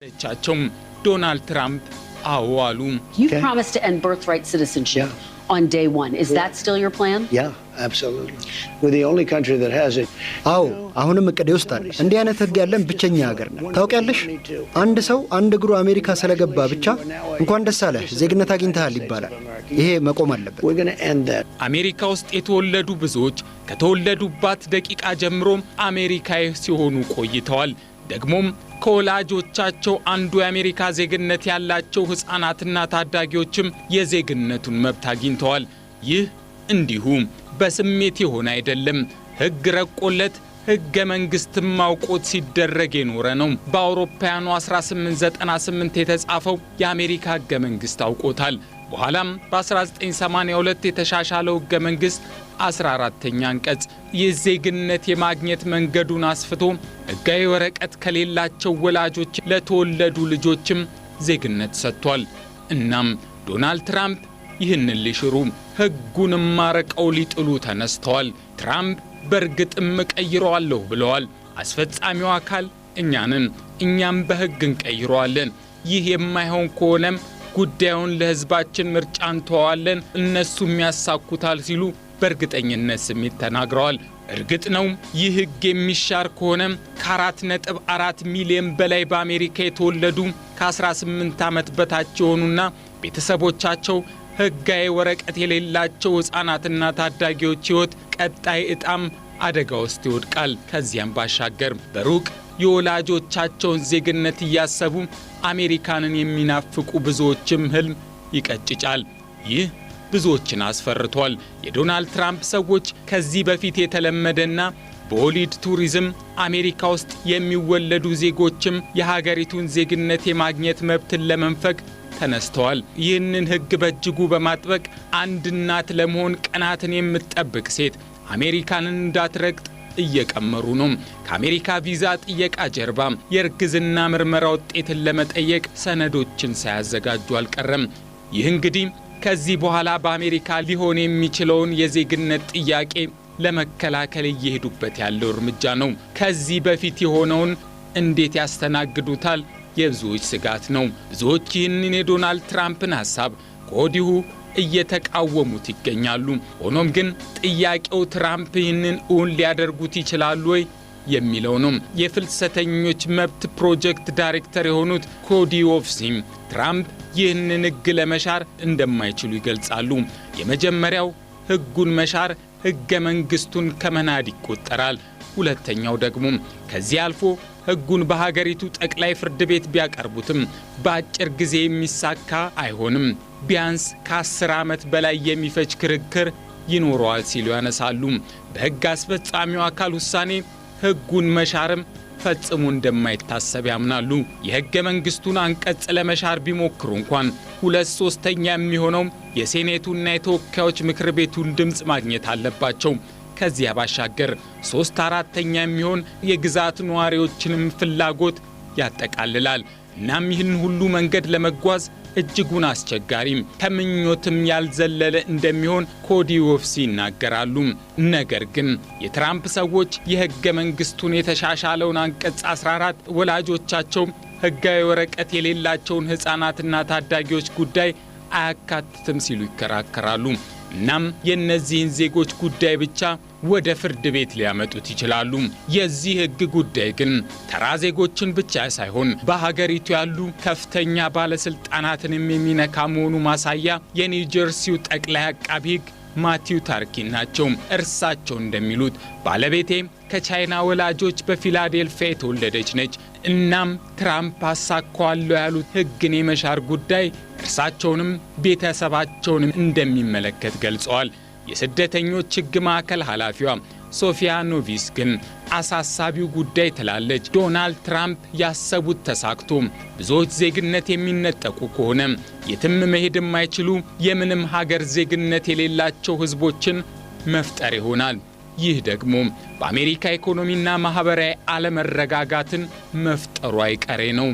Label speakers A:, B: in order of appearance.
A: Donald Trump
B: You promised to end birthright citizenship on day one. Is that still your plan?
C: Yeah, absolutely. We're the only country that has it.
D: አሁንም እቅዴ ውስጥ አለ። እንዲህ አይነት ህግ ያለን ብቸኛ ሀገር ነው። ታውቂያለሽ? አንድ ሰው አንድ እግሩ አሜሪካ ስለገባ ብቻ እንኳን ደስ አለህ ዜግነት አግኝተሃል ይባላል። ይሄ መቆም አለበት።
C: We're going to end that.
A: አሜሪካ ውስጥ የተወለዱ ብዙዎች ከተወለዱባት ደቂቃ ጀምሮ አሜሪካዊ ሲሆኑ ቆይተዋል። ደግሞም ከወላጆቻቸው አንዱ የአሜሪካ ዜግነት ያላቸው ህፃናትና ታዳጊዎችም የዜግነቱን መብት አግኝተዋል። ይህ እንዲሁ በስሜት የሆነ አይደለም። ህግ ረቆለት ህገ መንግስትም ማውቆት ሲደረግ የኖረ ነው። በአውሮፓውያኑ 1898 የተጻፈው የአሜሪካ ህገ መንግስት አውቆታል። በኋላም በ1982 የተሻሻለው ህገ መንግስት 14ኛ አንቀጽ የዜግነት የማግኘት መንገዱን አስፍቶ ህጋዊ ወረቀት ከሌላቸው ወላጆች ለተወለዱ ልጆችም ዜግነት ሰጥቷል። እናም ዶናልድ ትራምፕ ይህንን ሊሽሩ ህጉንም ማረቀው ሊጥሉ ተነስተዋል። ትራምፕ በእርግጥም ቀይረዋለሁ ብለዋል። አስፈጻሚው አካል እኛም በህግ እንቀይረዋለን። ይህ የማይሆን ከሆነም ጉዳዩን ለህዝባችን ምርጫ እንተዋለን፣ እነሱም ያሳኩታል ሲሉ በእርግጠኝነት ስሜት ተናግረዋል። እርግጥ ነው ይህ ህግ የሚሻር ከሆነ ከ4.4 ሚሊዮን በላይ በአሜሪካ የተወለዱ ከ18 ዓመት በታች የሆኑና ቤተሰቦቻቸው ህጋዊ ወረቀት የሌላቸው ህፃናትና ታዳጊዎች ህይወት ቀጣይ እጣም አደጋ ውስጥ ይወድቃል። ከዚያም ባሻገር በሩቅ የወላጆቻቸውን ዜግነት እያሰቡ አሜሪካንን የሚናፍቁ ብዙዎችም ህልም ይቀጭጫል። ይህ ብዙዎችን አስፈርቷል። የዶናልድ ትራምፕ ሰዎች ከዚህ በፊት የተለመደና በወሊድ ቱሪዝም አሜሪካ ውስጥ የሚወለዱ ዜጎችም የሀገሪቱን ዜግነት የማግኘት መብትን ለመንፈግ ተነስተዋል። ይህንን ህግ በእጅጉ በማጥበቅ አንድ እናት ለመሆን ቀናትን የምትጠብቅ ሴት አሜሪካንን እንዳትረግጥ እየቀመሩ ነው። ከአሜሪካ ቪዛ ጥየቃ ጀርባ የእርግዝና ምርመራ ውጤትን ለመጠየቅ ሰነዶችን ሳያዘጋጁ አልቀረም። ይህ እንግዲህ ከዚህ በኋላ በአሜሪካ ሊሆን የሚችለውን የዜግነት ጥያቄ ለመከላከል እየሄዱበት ያለው እርምጃ ነው። ከዚህ በፊት የሆነውን እንዴት ያስተናግዱታል? የብዙዎች ስጋት ነው። ብዙዎች ይህንን የዶናልድ ትራምፕን ሐሳብ ከወዲሁ እየተቃወሙት ይገኛሉ። ሆኖም ግን ጥያቄው ትራምፕ ይህንን እውን ሊያደርጉት ይችላሉ ወይ የሚለው ነው። የፍልሰተኞች መብት ፕሮጀክት ዳይሬክተር የሆኑት ኮዲ ኦፍሲም ትራምፕ ይህንን ህግ ለመሻር እንደማይችሉ ይገልጻሉ። የመጀመሪያው ህጉን መሻር ህገ መንግስቱን ከመናድ ይቆጠራል። ሁለተኛው ደግሞ ከዚህ አልፎ ህጉን በሀገሪቱ ጠቅላይ ፍርድ ቤት ቢያቀርቡትም በአጭር ጊዜ የሚሳካ አይሆንም። ቢያንስ ከ10 ዓመት በላይ የሚፈጅ ክርክር ይኖረዋል ሲሉ ያነሳሉ። በህግ አስፈጻሚው አካል ውሳኔ ህጉን መሻርም ፈጽሞ እንደማይታሰብ ያምናሉ። የህገ መንግስቱን አንቀጽ ለመሻር ቢሞክሩ እንኳን 2/3 የሚሆነው የሴኔቱና የተወካዮች ምክር ቤቱን ድምጽ ማግኘት አለባቸው። ከዚያ ባሻገር 3/4 የሚሆን የግዛት ነዋሪዎችንም ፍላጎት ያጠቃልላል። እናም ይህን ሁሉ መንገድ ለመጓዝ እጅጉን አስቸጋሪ ከምኞትም ያልዘለለ እንደሚሆን ኮዲ ኦፍሲ ይናገራሉ። ነገር ግን የትራምፕ ሰዎች የህገ መንግስቱን የተሻሻለውን አንቀጽ 14 ወላጆቻቸው ህጋዊ ወረቀት የሌላቸውን ህፃናትና ታዳጊዎች ጉዳይ አያካትትም ሲሉ ይከራከራሉ። እናም የእነዚህን ዜጎች ጉዳይ ብቻ ወደ ፍርድ ቤት ሊያመጡት ይችላሉ። የዚህ ህግ ጉዳይ ግን ተራ ዜጎችን ብቻ ሳይሆን በሀገሪቱ ያሉ ከፍተኛ ባለስልጣናትንም የሚነካ መሆኑ ማሳያ የኒው ጀርሲው ጠቅላይ አቃቢ ህግ ማቲው ታርኪን ናቸው። እርሳቸው እንደሚሉት ባለቤቴ ከቻይና ወላጆች በፊላዴልፊያ የተወለደች ነች። እናም ትራምፕ አሳካዋለሁ ያሉት ህግን የመሻር ጉዳይ እርሳቸውንም ቤተሰባቸውንም እንደሚመለከት ገልጸዋል። የስደተኞች ህግ ማዕከል ኃላፊዋ ሶፊያ ኖቪስ ግን አሳሳቢው ጉዳይ ትላለች። ዶናልድ ትራምፕ ያሰቡት ተሳክቶ ብዙዎች ዜግነት የሚነጠቁ ከሆነ የትም መሄድ የማይችሉ የምንም ሀገር ዜግነት የሌላቸው ህዝቦችን መፍጠር ይሆናል። ይህ ደግሞ በአሜሪካ ኢኮኖሚና ማህበራዊ አለመረጋጋትን መፍጠሩ አይቀሬ ነው።